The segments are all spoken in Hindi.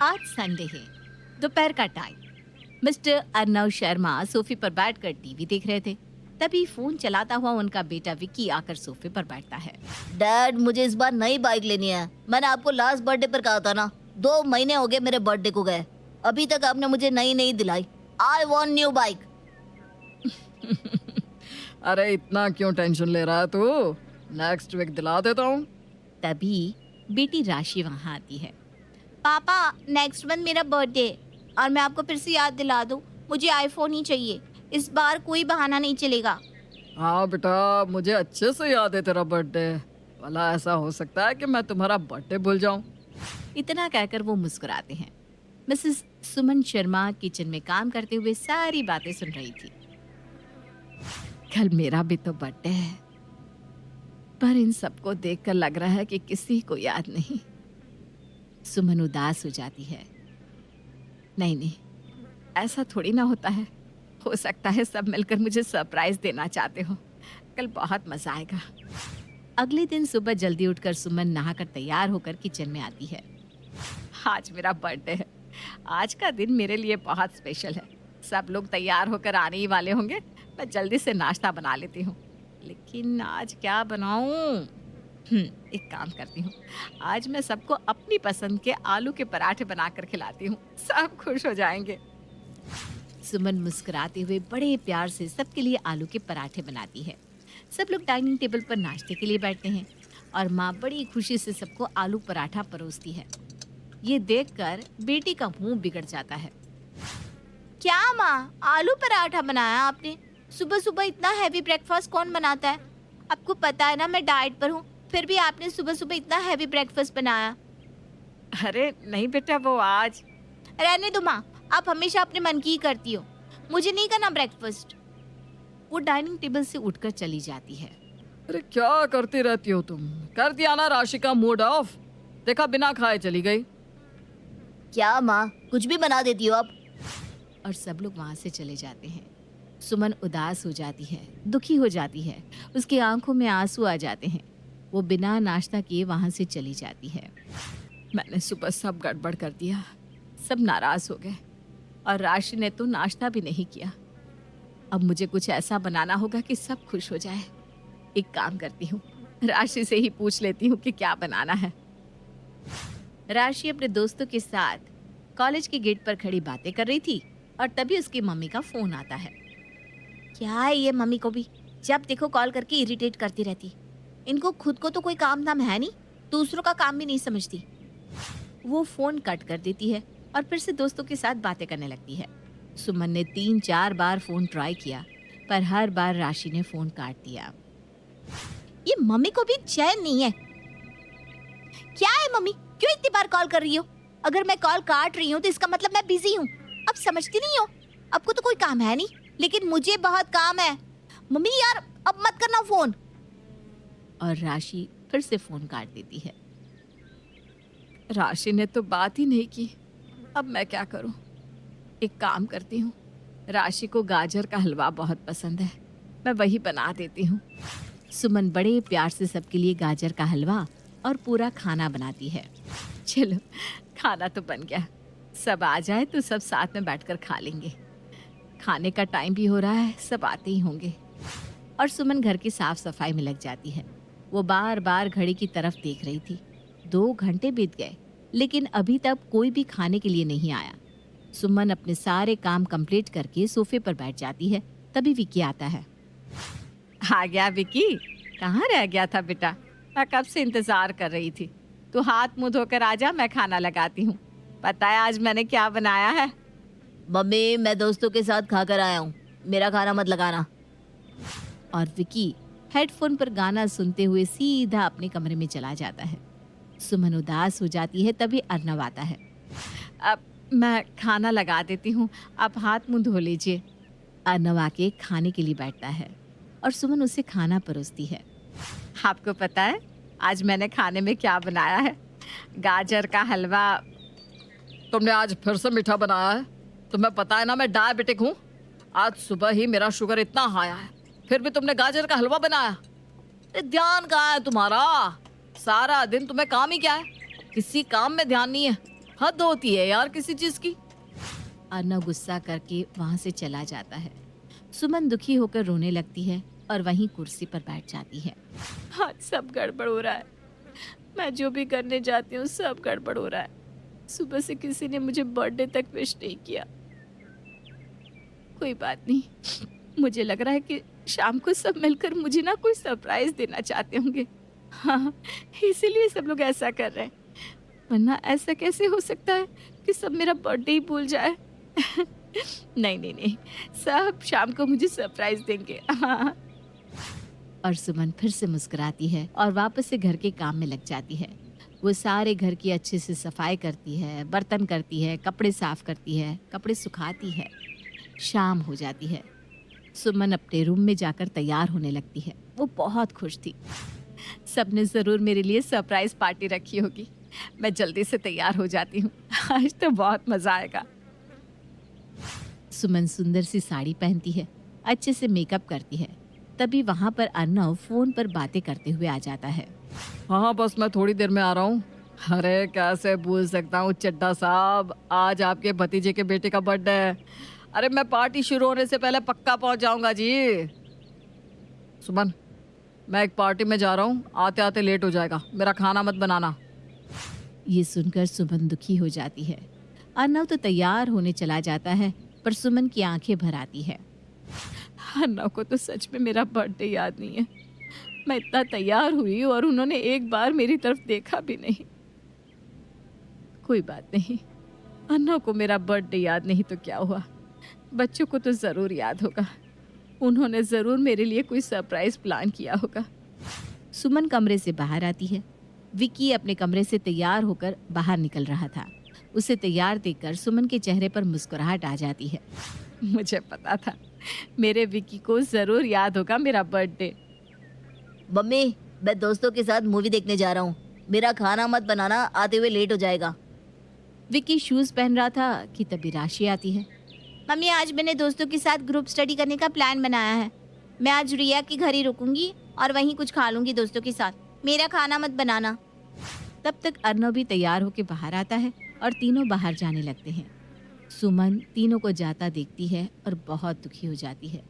आज संडे है, दोपहर का टाइम। मिस्टर अर्नव शर्मा सोफे पर बैठकर टीवी देख रहे थे। तभी फोन चलाता हुआ उनका बेटा विक्की आकर सोफे पर बैठता है। डैड, मुझे इस बार नई बाइक लेनी है। मैंने आपको लास्ट बर्थडे पर कहा था ना, 2 महीने हो गए मेरे बर्थडे को गए, अभी तक आपने मुझे नई नहीं दिलाई। I want new bike. अरे इतना क्यों टेंशन ले रहा है तू? नेक्स्ट वीक दिला देता हूँ। तभी बेटी राशि वहाँ आती है। पापा, नेक्स्ट मंथ मेरा बर्थडे है और मैं आपको फिर से याद दिला दूं, मुझे आईफोन ही चाहिए। इस बार कोई बहाना नहीं चलेगा। हाँ बेटा, मुझे अच्छे से याद है तेरा बर्थडे। भला ऐसा हो सकता है कि मैं तुम्हारा बर्थडे भूल जाऊं? इतना कहकर वो मुस्कुराते हैं। मिसेस सुमन शर्मा किचन में काम करते हुए सारी बातें सुन रही थी। कल मेरा भी तो बर्थडे है, पर इन सबको देखकर लग रहा है कि किसी को याद नहीं। सुमन उदास हो जाती है। नहीं, ऐसा थोड़ी ना होता है। हो सकता है सब मिलकर मुझे सरप्राइज देना चाहते हो। कल बहुत मजा आएगा। अगले दिन सुबह जल्दी उठकर सुमन नहाकर तैयार होकर किचन में आती है। आज मेरा बर्थडे है। आज का दिन मेरे लिए बहुत स्पेशल है। सब लोग तैयार होकर आने ही वाले होंगे। मैं जल्दी से नाश्ता बना लेती हूँ, लेकिन आज क्या बनाऊं? एक काम करती हूँ, आज मैं सबको अपनी पसंद के आलू के पराठे बनाकर खिलाती हूँ। सब खुश हो जाएंगे। सुमन मुस्कुराते हुए बड़े प्यार से सबके लिए आलू के पराठे बनाती है। सब लोग डाइनिंग टेबल पर नाश्ते के लिए बैठते हैं और माँ बड़ी खुशी से सबको आलू पराठा परोसती है। ये देखकर बेटी का मुंह बिगड़ जाता है। क्या माँ, आलू पराठा बनाया आपने? सुबह सुबह इतना हैवी ब्रेकफास्ट कौन बनाता है? आपको पता है ना मैं डाइट पर हूँ, फिर भी आपने सुबह सुबह इतना हैवी ब्रेकफास्ट बनाया। अरे नहीं बेटा, वो आज। रहने दो माँ, आप हमेशा अपने मन की ही करती हो। मुझे नहीं करना ब्रेकफास्ट। वो डाइनिंग टेबल से उठकर चली जाती है। अरे क्या करती रहती हो तुम? कर दिया ना राशि का मूड ऑफ। देखा, बिना खाए चली गई। क्या माँ, कुछ भी बना देती हो आप? और सब लोग वहां से चले जाते हैं। सुमन उदास हो जाती है, दुखी हो जाती है। उसकी आंखों में आंसू आ जाते हैं। वो बिना नाश्ता किए वहां से चली जाती है। मैंने सुबह सब गड़बड़ कर दिया। सब नाराज हो गए और राशि ने तो नाश्ता भी नहीं किया। अब मुझे कुछ ऐसा बनाना होगा कि सब खुश हो जाए। एक काम करती हूँ, राशि से ही पूछ लेती हूँ कि क्या बनाना है। राशि अपने दोस्तों के साथ कॉलेज के गेट पर खड़ी बातें कर रही थी और तभी उसकी मम्मी का फोन आता है। क्या है ये मम्मी को भी, जब देखो कॉल करके इरिटेट करती रहती। इनको खुद को तो कोई काम धाम है नहीं, दूसरों का काम भी नहीं समझती। वो फोन कट कर देती है और फिर से दोस्तों के साथ बातें करने लगती है। सुमन ने 3-4 बार फोन ट्राई किया, पर हर बार राशि ने फोन काट दिया। ये मम्मी को भी चैन नहीं है। क्या है मम्मी, क्यों इतनी बार कॉल कर रही हो? अगर मैं कॉल काट रही हूँ तो इसका मतलब मैं बिजी हूँ। अब समझती नहीं हो? आपको तो कोई काम है नहीं, लेकिन मुझे बहुत काम है। मम्मी यार, अब मत करना फोन। और राशि फिर से फोन काट देती है। राशि ने तो बात ही नहीं की। अब मैं क्या करूं? एक काम करती हूँ, राशि को गाजर का हलवा बहुत पसंद है, मैं वही बना देती हूँ। सुमन बड़े प्यार से सबके लिए गाजर का हलवा और पूरा खाना बनाती है। चलो, खाना तो बन गया। सब आ जाए तो सब साथ में बैठकर खा लेंगे। खाने का टाइम भी हो रहा है, सब आते ही होंगे। और सुमन घर की साफ सफाई में लग जाती है। वो बार बार घड़ी की तरफ देख रही थी। 2 घंटे बीत गए, लेकिन अभी तक कोई भी खाने के लिए नहीं आया। सुमन अपने सारे काम कंप्लीट करके सोफे पर बैठ जाती है। तभी विक्की आता है। आ गया विक्की, कहाँ रह गया था बेटा? मैं कब से इंतजार कर रही थी। तू हाथ मुंह धोकर आजा, मैं खाना लगाती हूँ। पता है आज मैंने क्या बनाया है? मम्मी, मैं दोस्तों के साथ खाकर आया हूँ, मेरा खाना मत लगाना। और विक्की हेडफोन पर गाना सुनते हुए सीधा अपने कमरे में चला जाता है। सुमन उदास हो जाती है। तभी अर्नव आता है। अब मैं खाना लगा देती हूँ, आप हाथ मुंह धो लीजिए। अर्नव आके खाने के लिए बैठता है और सुमन उसे खाना परोसती है। आपको पता है आज मैंने खाने में क्या बनाया है? गाजर का हलवा। तुमने आज फिर से मीठा बनाया है? तुम्हें पता है ना मैं डायबिटिक हूँ। आज सुबह ही मेरा शुगर इतना हाई है, फिर भी तुमने गाजर का हलवा बनाया। अरे ध्यान कहाँ है तुम्हारा? सारा दिन तुम्हें काम ही क्या है? किसी काम में ध्यान नहीं है। हद होती है यार किसी चीज की। अर्नव गुस्सा करके वहां से चला जाता है। सुमन दुखी होकर रोने लगती है और वहीं कुर्सी पर बैठ जाती है। आज सब गड़बड़ हो रहा है। मैं जो भी करने जाती हूँ सब गड़बड़ हो रहा है। सुबह से किसी ने मुझे बर्थडे तक विश नहीं किया। कोई बात नहीं, मुझे लग रहा है कि शाम को सब मिलकर मुझे ना कोई सरप्राइज देना चाहते होंगे। हाँ, इसीलिए सब लोग ऐसा कर रहे हैं, वरना ऐसा कैसे हो सकता है कि सब मेरा बर्थडे ही भूल जाए। नहीं नहीं नहीं, सब शाम को मुझे सरप्राइज देंगे। हाँ। और सुमन फिर से मुस्कुराती है और वापस से घर के काम में लग जाती है। वो सारे घर की अच्छे से सफाई करती है, बर्तन करती है, कपड़े साफ करती है, कपड़े सुखाती है। शाम हो जाती है। सुमन अपने रूम में जाकर तैयार होने लगती है। वो बहुत खुश थी। सबने ज़रूर मेरे लिए सरप्राइज पार्टी रखी होगी। मैं जल्दी से तैयार हो जाती हूँ, आज तो बहुत मज़ा आएगा। सुमन सुंदर सी साड़ी पहनती है, अच्छे से मेकअप करती है। तभी वहाँ पर अर्नव फ़ोन पर बातें करते हुए आ जाता है। हाँ बस मैं थोड़ी देर में आ रहा हूँ। अरे कैसे भूल सकता हूँ चड्ढा साहब, आज आपके भतीजे के बेटे का बर्थडे है। अरे मैं पार्टी शुरू होने से पहले पक्का पहुँच जाऊँगा जी। सुमन, मैं एक पार्टी में जा रहा हूँ, आते आते लेट हो जाएगा, मेरा खाना मत बनाना। ये सुनकर सुमन दुखी हो जाती है। अर्नव तो तैयार होने चला जाता है, पर सुमन की आंखें भर आती है। अन्ना को तो सच में मेरा बर्थडे याद नहीं है। मैं इतना तैयार हुई और उन्होंने एक बार मेरी तरफ देखा भी नहीं। कोई बात नहीं, अन्ना को मेरा बर्थडे याद नहीं तो क्या हुआ, बच्चों को तो ज़रूर याद होगा। उन्होंने ज़रूर मेरे लिए कोई सरप्राइज प्लान किया होगा। सुमन कमरे से बाहर आती है। विक्की अपने कमरे से तैयार होकर बाहर निकल रहा था। उसे तैयार देखकर सुमन के चेहरे पर मुस्कुराहट आ जाती है। मुझे पता था मेरे विक्की को ज़रूर याद होगा मेरा बर्थडे। मम्मी, मैं दोस्तों के साथ मूवी देखने जा रहा हूँ, मेरा खाना मत बनाना, आते हुए लेट हो जाएगा। विक्की शूज़ पहन रहा था कि तभी राशि आती है। मम्मी, आज मैंने दोस्तों के साथ ग्रुप स्टडी करने का प्लान बनाया है। मैं आज रिया के घर ही रुकूंगी और वहीं कुछ खा लूंगी दोस्तों के साथ, मेरा खाना मत बनाना। तब तक अर्नव भी तैयार होकर बाहर आता है और तीनों बाहर जाने लगते हैं। सुमन तीनों को जाता देखती है और बहुत दुखी हो जाती है।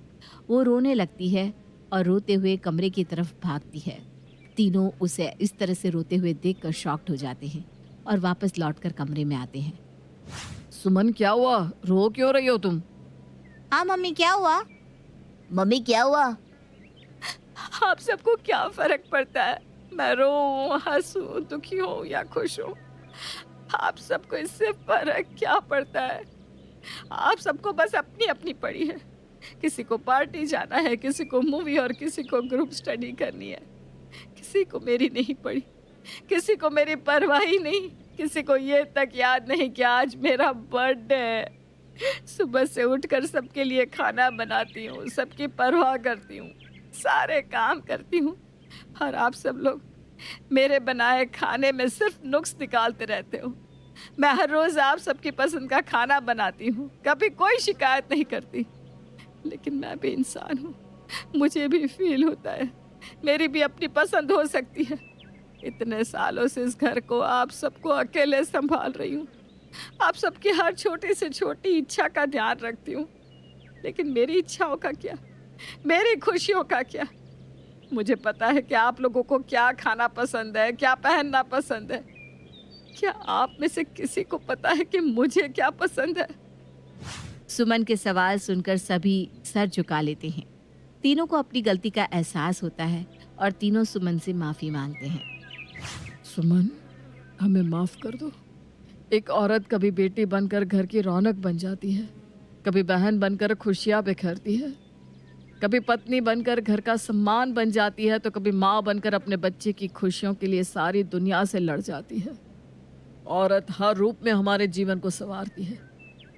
वो रोने लगती है और रोते हुए कमरे की तरफ भागती है। तीनों उसे इस तरह से रोते हुए देखकर शॉक्ड हो जाते हैं और वापस लौटकर कमरे में आते हैं। सुमन क्या हुआ, रो क्यों रही हो तुम? हाँ मम्मी, क्या हुआ? मम्मी क्या हुआ? आप सबको क्या फर्क पड़ता है मैं रोऊं, हंसूं, दुखी हूँ या खुश हूँ? आप सबको इससे फर्क क्या पड़ता है? आप सबको बस अपनी अपनी पड़ी है। किसी को पार्टी जाना है, किसी को मूवी और किसी को ग्रुप स्टडी करनी है। किसी को मेरी नहीं पड़ी, किसी को मेरी परवाह ही नहीं, किसी को ये तक याद नहीं कि आज मेरा बर्थडे है। सुबह से उठकर सबके लिए खाना बनाती हूँ, सबकी परवाह करती हूँ, सारे काम करती हूँ, और आप सब लोग मेरे बनाए खाने में सिर्फ नुक्स निकालते रहते हो। मैं हर रोज़ आप सबकी पसंद का खाना बनाती हूँ, कभी कोई शिकायत नहीं करती। लेकिन मैं भी इंसान हूँ, मुझे भी फील होता है, मेरी भी अपनी पसंद हो सकती है। इतने सालों से इस घर को आप सबको अकेले संभाल रही हूँ, आप सबकी हर छोटी से छोटी इच्छा का ध्यान रखती हूँ। लेकिन मेरी इच्छाओं का क्या, मेरी खुशियों का क्या? मुझे पता है कि आप लोगों को क्या खाना पसंद है, क्या पहनना पसंद है। क्या आप में से किसी को पता है कि मुझे क्या पसंद है? सुमन के सवाल सुनकर सभी सर झुका लेते हैं। तीनों को अपनी गलती का एहसास होता है और तीनों सुमन से माफ़ी मांगते हैं। सुमन, हमें माफ़ कर दो। एक औरत कभी बेटी बनकर घर की रौनक बन जाती है, कभी बहन बनकर खुशियाँ बिखेरती है, कभी पत्नी बनकर घर का सम्मान बन जाती है, तो कभी माँ बनकर अपने बच्चे की खुशियों के लिए सारी दुनिया से लड़ जाती है। औरत हर रूप में हमारे जीवन को संवारती है।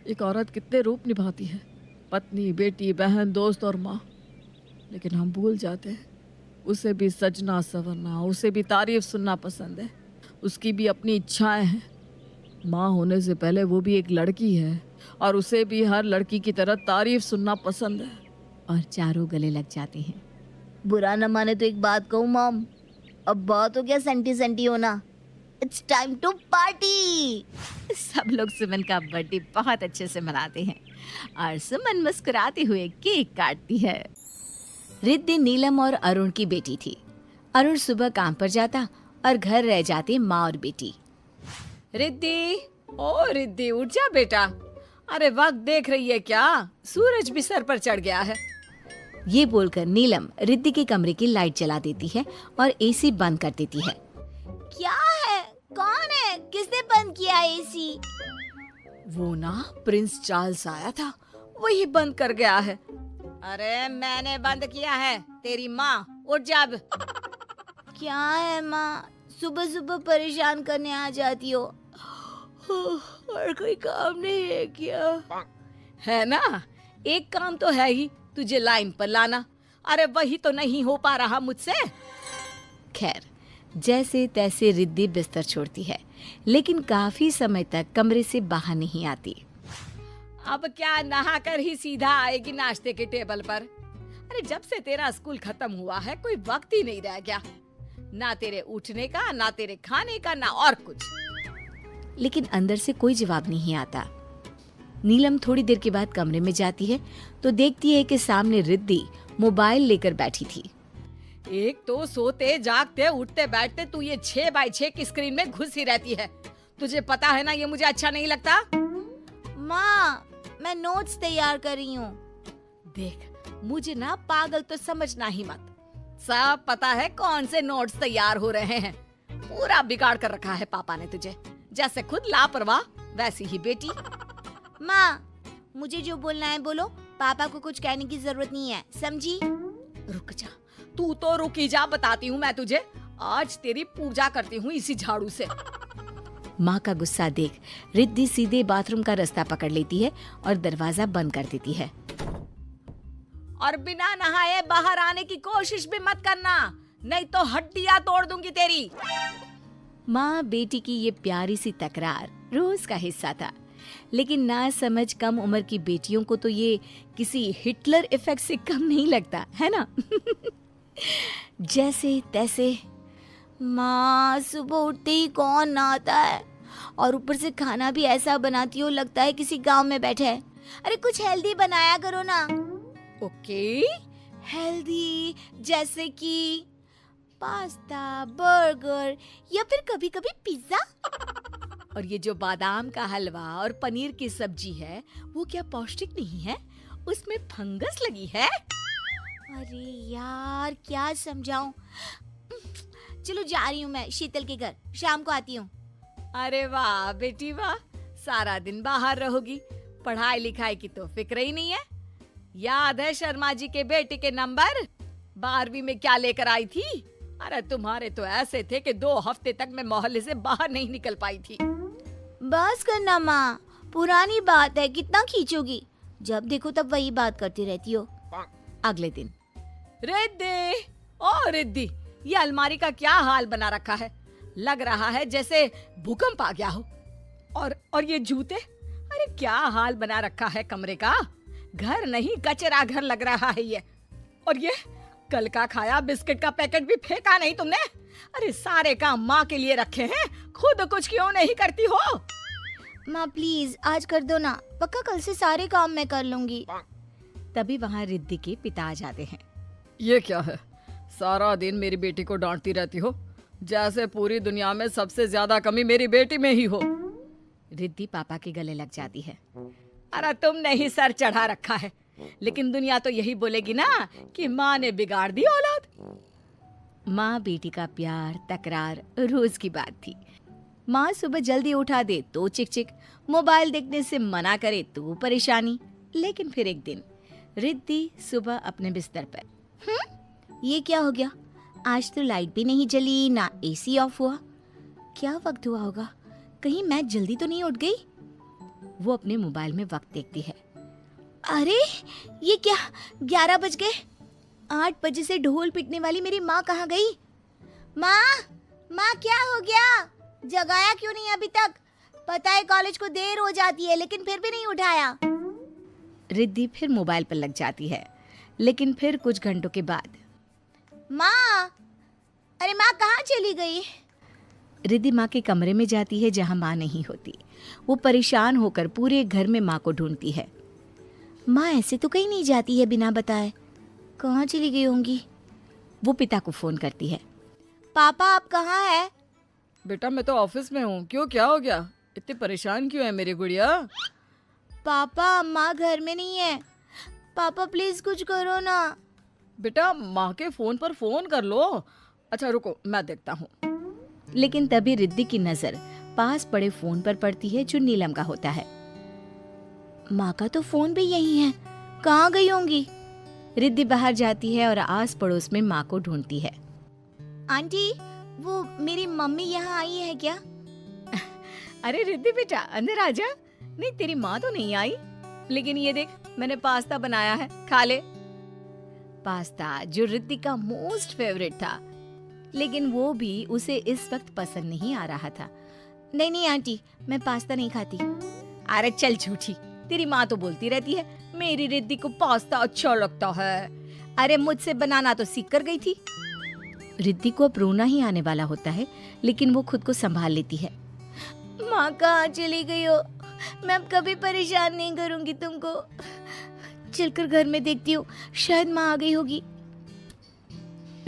एक औरत कितने रूप निभाती है, पत्नी, बेटी, बहन, दोस्त और माँ। लेकिन हम भूल जाते हैं, उसे भी सजना संवरना, उसे भी तारीफ सुनना पसंद है, उसकी भी अपनी इच्छाएं हैं। माँ होने से पहले वो भी एक लड़की है और उसे भी हर लड़की की तरह तारीफ सुनना पसंद है। और चारों गले लग जाते हैं। बुरा न माने तो एक बात कहूँ मॉम, अब बहुत हो गया सेंटी सेंटी होना। It's time to party. सब लोग सुमन का बर्थडे बहुत अच्छे से मनाते हैं और सुमन मुस्कुराते हुए केक काटती है। रिद्धि नीलम और अरुण की बेटी थी। अरुण सुबह काम पर जाता और घर रह जाते माँ और बेटी। रिद्धि, ओ रिद्धि, उठ जा बेटा। अरे वक्त देख रही है क्या? सूरज भी सर पर चढ़ गया है। ये बोलकर नीलम रिद्धि के कमरे की लाइट जला देती है और एसी बंद कर देती है। क्या है? कौन है? किसने बंद किया एसी? वो ना प्रिंस चार्ल्स आया था, वही बंद कर गया है। अरे मैंने बंद किया है, तेरी माँ। उठ जा अब। क्या है माँ, सुबह सुबह परेशान करने आ जाती हो। और कोई काम नहीं है क्या? है ना, एक काम तो है ही, तुझे लाइन पर लाना। अरे वही तो नहीं हो पा रहा मुझसे। खैर, जैसे तैसे रिद्धि बिस्तर छोड़ती है, लेकिन काफी समय तक कमरे से बाहर नहीं आती। अब क्या नहा कर ही सीधा आएगी नाश्ते के टेबल पर? अरे जब से तेरा स्कूल खत्म हुआ है कोई वक्त ही नहीं रह गया, ना तेरे उठने का, ना तेरे खाने का, ना और कुछ। लेकिन अंदर से कोई जवाब नहीं आता। नीलम थोड़ी देर के बाद कमरे में जाती है तो देखती है कि सामने रिद्धि मोबाइल लेकर बैठी थी। एक तो सोते जागते उठते बैठते तू ये 6x6 की स्क्रीन में घुसी रहती है। तुझे पता है ना ये मुझे अच्छा नहीं लगता। माँ, मैं नोट्स तैयार कर रही हूँ। देख, मुझे ना पागल तो समझना ही मत। सब पता है कौन से नोट्स तैयार हो रहे हैं। पूरा बिगाड़ कर रखा है पापा ने तुझे। जैसे खुद लापरवाह वैसी ही बेटी। माँ, मुझे जो बोलना है बोलो, पापा को कुछ कहने की जरूरत नहीं है, समझी? रुक जा, तू तो रुक ही जा, बताती हूँ मैं तुझे। आज तेरी पूजा करती हूँ इसी झाड़ू से। माँ का गुस्सा देख रिद्धि सीधे बाथरूम का रास्ता पकड़ लेती है और दरवाजा बंद कर देती है। और बिना नहाए बाहर आने की कोशिश भी मत करना, नहीं तो हड्डियां तोड़ दूंगी तेरी। माँ बेटी की ये प्यारी सी तकरार रोज का हिस्सा था, लेकिन ना समझ कम उम्र की बेटियों को तो ये किसी हिटलर इफेक्ट से कम नहीं लगता, है ना? जैसे तैसे। माँ, सुबह उठते ही कौन नहाता है? और ऊपर से खाना भी ऐसा बनाती हो लगता है किसी गांव में बैठे है। अरे कुछ हेल्दी बनाया करो ना। ओके, हेल्दी जैसे कि पास्ता, बर्गर या फिर कभी कभी पिज्जा। और ये जो बादाम का हलवा और पनीर की सब्जी है वो क्या पौष्टिक नहीं है? उसमें फंगस लगी है। अरे यार, क्या समझाऊं। चलो जा रही हूँ मैं शीतल के घर, शाम को आती हूँ। अरे वाह बेटी वाह, सारा दिन बाहर रहोगी, पढ़ाई लिखाई की तो फिक्र ही नहीं है। याद है शर्मा जी के बेटे के नंबर 12वीं में क्या लेकर आई थी? अरे तुम्हारे तो ऐसे थे कि 2 हफ्ते तक मैं मोहल्ले से बाहर नहीं निकल पाई थी। बस करना माँ, पुरानी बात है, कितना खींचोगी? जब देखो तब वही बात करती रहती हो। अगले दिन। रिद्धि, ओ रिद्धि, ये अलमारी का क्या हाल बना रखा है? लग रहा है जैसे भूकंप आ गया हो। और ये जूते, अरे क्या हाल बना रखा है कमरे का। घर नहीं कचरा घर लग रहा है ये। और ये कल का खाया बिस्किट का पैकेट भी फेंका नहीं तुमने? अरे सारे काम माँ के लिए रखे हैं, खुद कुछ क्यों नहीं करती हो? माँ प्लीज आज कर दो ना, पक्का कल से सारे काम मैं कर लूंगी। तभी वहाँ रिद्धि के पिता आ जाते हैं। ये क्या है, सारा दिन मेरी बेटी को डांटती रहती हो, जैसे पूरी दुनिया में सबसे ज्यादा कमी मेरी बेटी में ही हो। रिद्धि पापा के गले लग जाती है। अरे तुमने ही सर चढ़ा रखा है, लेकिन दुनिया तो यही बोलेगी ना कि माँ ने बिगाड़ दी औलाद। माँ बेटी का प्यार तकरार रोज की बात थी। माँ सुबह जल्दी उठा दे तो चिक, मोबाइल देखने से मना करे तो परेशानी। लेकिन फिर एक दिन रिद्धि सुबह अपने बिस्तर पर, ये क्या हो गया? आज तो लाइट भी नहीं जली, ना एसी ऑफ हुआ। क्या वक्त हुआ होगा? कहीं मैं जल्दी तो नहीं उठ गई? वो अपने मोबाइल में वक्त देखती है। अरे ये क्या, 11 बज गए। 8 बजे से ढोल पिटने वाली मेरी माँ कहाँ गई? माँ क्या हो गया? जगाया क्यों नहीं अभी तक? पता है कॉलेज को देर हो जाती है, लेकिन फिर भी नहीं उठाया। रिद्धि फिर मोबाइल पर लग जाती है, लेकिन फिर कुछ घंटों के बाद माँ, अरे माँ कहाँ चली गई? रिद्धि माँ के कमरे में जाती है जहाँ माँ नहीं होती। वो परेशान होकर पूरे घर में माँ को ढूंढती है। माँ ऐसे तो कहीं नहीं जाती है बिना बताए, कहाँ चली गई होंगी। वो पिता को फोन करती है। पापा आप कहाँ है? बेटा मैं तो ऑफिस में हूँ, क्यों क्या हो गया? इतनी परेशान क्यों है मेरी गुड़िया? पापा माँ घर में नहीं है, पापा प्लीज कुछ करो ना। बेटा माँ के फोन पर फोन कर लो। अच्छा रुको मैं देखता हूँ। लेकिन तभी रिद्धि की नजर पास पड़े फोन पर पड़ती है जो नीलम का होता है। माँ का तो फोन भी यही है, कहाँ गई होंगी? रिद्धि बाहर जाती है और आस पड़ोस में माँ को ढूंढती है। आंटी वो मेरी मम्मी यहाँ आई है क्या? अरे रिद्धि बेटा अंदर आ जा। नहीं तेरी माँ तो नहीं आई, लेकिन ये देख मैंने पास्ता बनाया है, खा ले। पास्ता जो रिद्धि का मोस्ट फेवरेट था, लेकिन वो भी उसे इस वक्त पसंद नहीं आ रहा था। नहीं नहीं आंटी, मैं पास्ता नहीं खाती। अरे चल झूठी, तेरी माँ तो बोलती रहती है मेरी रिद्धि को पास्ता अच्छा लगता है। अरे मुझसे बनाना तो सीख कर गई थी। रिद्धि को अब रोना ही आने वाला होता है, लेकिन वो खुद को संभाल लेती है। माँ कहाँ चली गई हो? मैं अब कभी परेशान नहीं करूंगी तुमको। चलकर घर में देखती हूँ, शायद माँ आ गई होगी।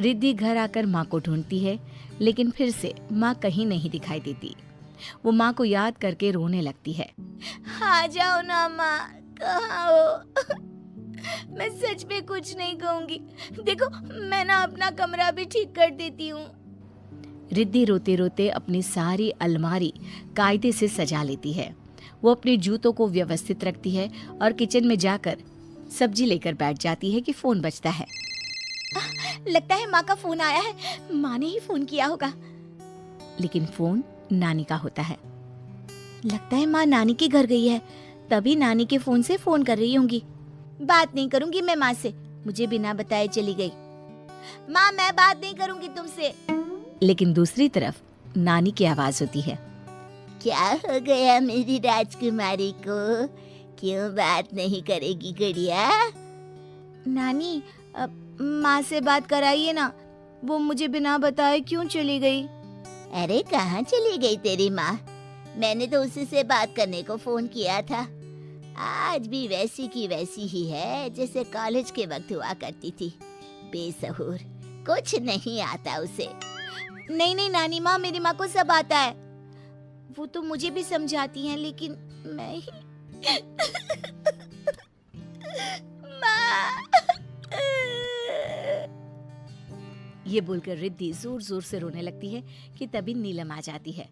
रिद्धि घर आकर माँ को ढूंढती है, लेकिन फिर से माँ कहीं नहीं दिखाई देती। वो माँ को याद करके रोने लगती है। आ जाओ ना माँ, कहाँ हो? मैं सच में कुछ नहीं कहूंगी। देखो मैं ना अपना कमरा भी ठीक कर देती हूँ। रिद्धि रोते रोते अपनी सारी अलमारी कायदे से सजा लेती है। वो अपने जूतों को व्यवस्थित रखती है और किचन में जाकर सब्जी लेकर बैठ जाती है कि फोन बजता है। लगता है माँ का फोन आया है, माँ ने ही फोन किया होगा। लेकिन फोन नानी का होता है। लगता है माँ नानी के घर गई है, तभी नानी के फोन से फोन कर रही होंगी। बात नहीं करूंगी मैं माँ से, मुझे बिना बताए चली गई। माँ मैं बात नहीं करूंगी तुमसे। लेकिन दूसरी तरफ नानी की आवाज होती है। क्या हो गया मेरी राजकुमारी को, क्यों बात नहीं करेगी गुड़िया? नानी माँ से बात कराइए ना, वो मुझे बिना बताए क्यों चली गई? अरे कहाँ चली गई तेरी माँ? मैंने तो उसी से बात करने को फोन किया था। आज भी वैसी की वैसी ही है जैसे कॉलेज के वक्त हुआ करती थी। बेसहुर, कुछ नहीं आता उसे। नहीं नहीं नानी माँ, मेरी माँ को सब आता है। वो तो मुझे भी समझाती हैं, लेकिन मैं ही माँ। ये बोलकर रिद्धि जोर जोर से रोने लगती है कि तभी नीलम आ जाती है।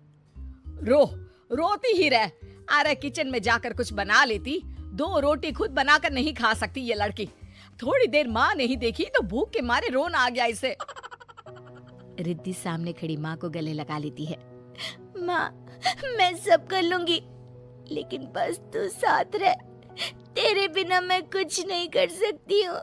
रोती ही रह। अरे किचन में जाकर कुछ बना लेती। 2 रोटी खुद बनाकर नहीं खा सकती ये लड़की। थोड़ी देर माँ नहीं देखी तो भूख के मारे रोना आ गया इसे। रिद्धि सामने खड़ी माँ को गले लगा लेती है। माँ मैं सब कर लूंगी, लेकिन बस तू साथ रह। तेरे बिना मैं कुछ नहीं कर सकती हूँ।